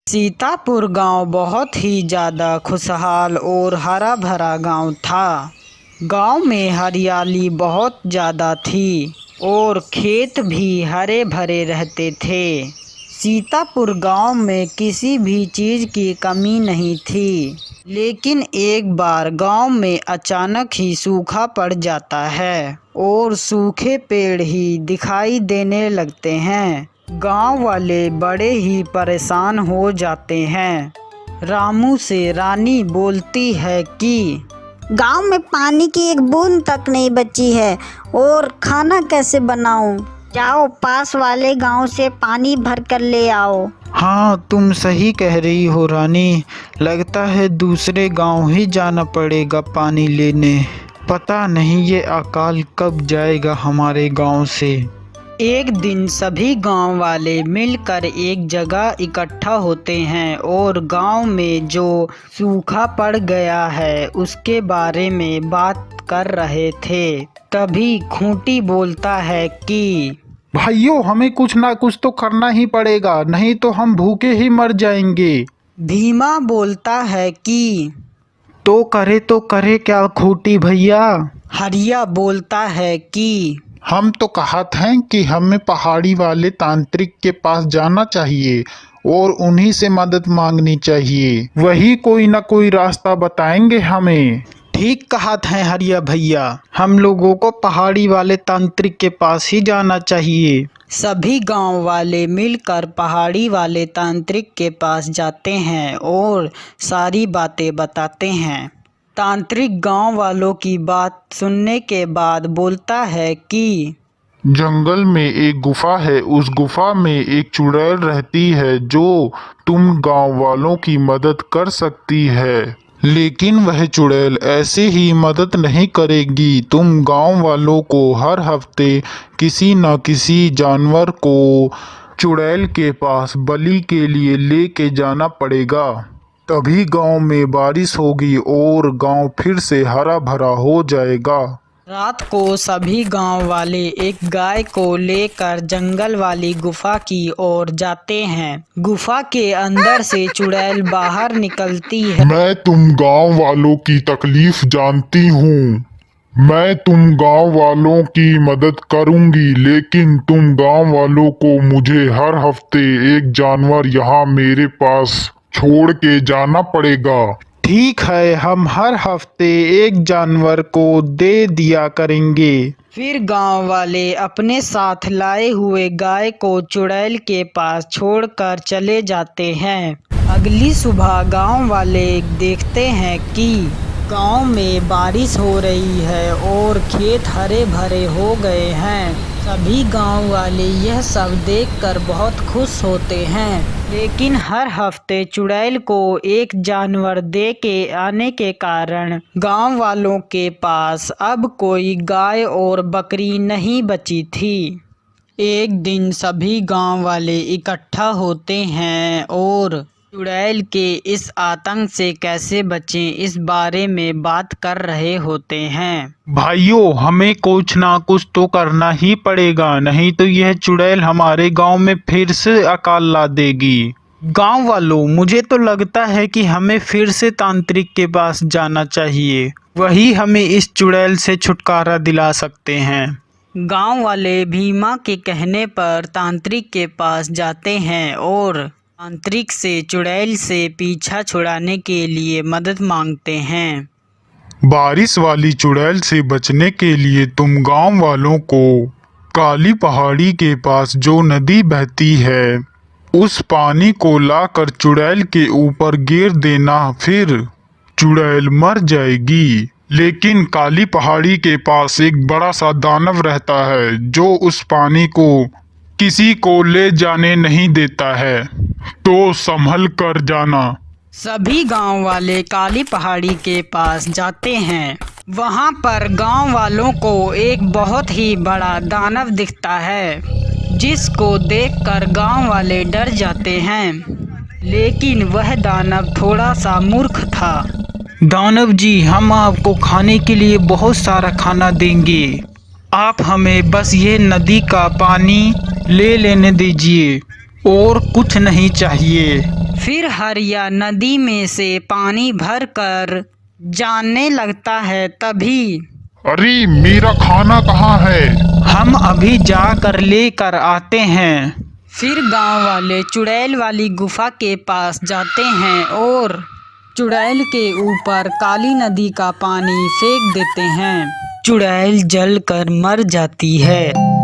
सीतापुर गांव बहुत ही ज़्यादा खुशहाल और हरा भरा गांव था। गांव में हरियाली बहुत ज़्यादा थी और खेत भी हरे भरे रहते थे। सीतापुर गांव में किसी भी चीज़ की कमी नहीं थी। लेकिन एक बार गांव में अचानक ही सूखा पड़ जाता है और सूखे पेड़ ही दिखाई देने लगते हैं। गांव वाले बड़े ही परेशान हो जाते हैं। रामू से रानी बोलती है कि गांव में पानी की एक बूंद तक नहीं बची है और खाना कैसे बनाऊं? जाओ पास वाले गांव से पानी भर कर ले आओ। हाँ, तुम सही कह रही हो रानी। लगता है दूसरे गांव ही जाना पड़ेगा पानी लेने। पता नहीं ये अकाल कब जाएगा हमारे गांव से। एक दिन सभी गांव वाले मिलकर एक जगह इकट्ठा होते हैं और गांव में जो सूखा पड़ गया है उसके बारे में बात कर रहे थे। तभी खूंटी बोलता है कि भाइयों, हमें कुछ ना कुछ तो करना ही पड़ेगा, नहीं तो हम भूखे ही मर जाएंगे। भीमा बोलता है कि तो करे क्या खूंटी भैया? हरिया बोलता है कि हम तो कहते हैं कि हमें पहाड़ी वाले तांत्रिक के पास जाना चाहिए और उन्हीं से मदद मांगनी चाहिए। वही कोई ना कोई रास्ता बताएंगे हमें। ठीक कहा है हरिया भैया, हम लोगों को पहाड़ी वाले तांत्रिक के पास ही जाना चाहिए। सभी गांव वाले मिलकर पहाड़ी वाले तांत्रिक के पास जाते हैं और सारी बातें बताते हैं। तांत्रिक गांव वालों की बात सुनने के बाद बोलता है कि जंगल में एक गुफा है, उस गुफा में एक चुड़ैल रहती है जो तुम गांव वालों की मदद कर सकती है। लेकिन वह चुड़ैल ऐसे ही मदद नहीं करेगी। तुम गांव वालों को हर हफ्ते किसी न किसी जानवर को चुड़ैल के पास बलि के लिए लेके जाना पड़ेगा। तभी गांव में बारिश होगी और गांव फिर से हरा भरा हो जाएगा। रात को सभी गांव वाले एक गाय को लेकर जंगल वाली गुफा की ओर जाते हैं। गुफा के अंदर से चुड़ैल बाहर निकलती है। मैं तुम गांव वालों की तकलीफ जानती हूँ। मैं तुम गांव वालों की मदद करूंगी, लेकिन तुम गांव वालों को मुझे हर हफ्ते एक जानवर यहाँ मेरे पास छोड़ के जाना पड़ेगा। ठीक है, हम हर हफ्ते एक जानवर को दे दिया करेंगे। फिर गांव वाले अपने साथ लाए हुए गाय को चुड़ैल के पास छोड़कर चले जाते हैं। अगली सुबह गांव वाले देखते हैं कि गांव में बारिश हो रही है और खेत हरे भरे हो गए हैं। सभी गांव वाले यह सब देखकर बहुत खुश होते हैं। लेकिन हर हफ्ते चुड़ैल को एक जानवर दे के आने के कारण गांव वालों के पास अब कोई गाय और बकरी नहीं बची थी। एक दिन सभी गांव वाले इकट्ठा होते हैं और चुड़ैल के इस आतंक से कैसे बचें इस बारे में बात कर रहे होते हैं। भाइयों, हमें कुछ ना कुछ तो करना ही पड़ेगा, नहीं तो यह चुड़ैल हमारे गांव में फिर से अकाल ला देगी। गांव वालों, मुझे तो लगता है कि हमें फिर से तांत्रिक के पास जाना चाहिए। वही हमें इस चुड़ैल से छुटकारा दिला सकते हैं। गांव वाले भीमा के कहने पर तांत्रिक के पास जाते हैं और तांत्रिक से चुड़ैल से पीछा छुड़ाने के लिए मदद मांगते हैं। बारिश वाली चुड़ैल से बचने के लिए तुम गांव वालों को काली पहाड़ी के पास जो नदी बहती है उस पानी को लाकर चुड़ैल के ऊपर गिर देना, फिर चुड़ैल मर जाएगी। लेकिन काली पहाड़ी के पास एक बड़ा सा दानव रहता है जो उस पानी को किसी को ले जाने नहीं देता है, तो संभल कर जाना। सभी गांव वाले काली पहाड़ी के पास जाते हैं। वहां पर गांव वालों को एक बहुत ही बड़ा दानव दिखता है, जिसको देखकर गांव वाले डर जाते हैं। लेकिन वह दानव थोड़ा सा मूर्ख था। दानव जी, हम आपको खाने के लिए बहुत सारा खाना देंगे। आप हमें बस ये नदी का पानी ले लेने दीजिए और कुछ नहीं चाहिए। फिर हरिया नदी में से पानी भर कर जाने लगता है। तभी अरे मेरा खाना कहाँ है? हम अभी जाकर लेकर आते हैं। फिर गांव वाले चुड़ैल वाली गुफा के पास जाते हैं और चुड़ैल के ऊपर काली नदी का पानी फेंक देते हैं। चुड़ैल जल कर मर जाती है।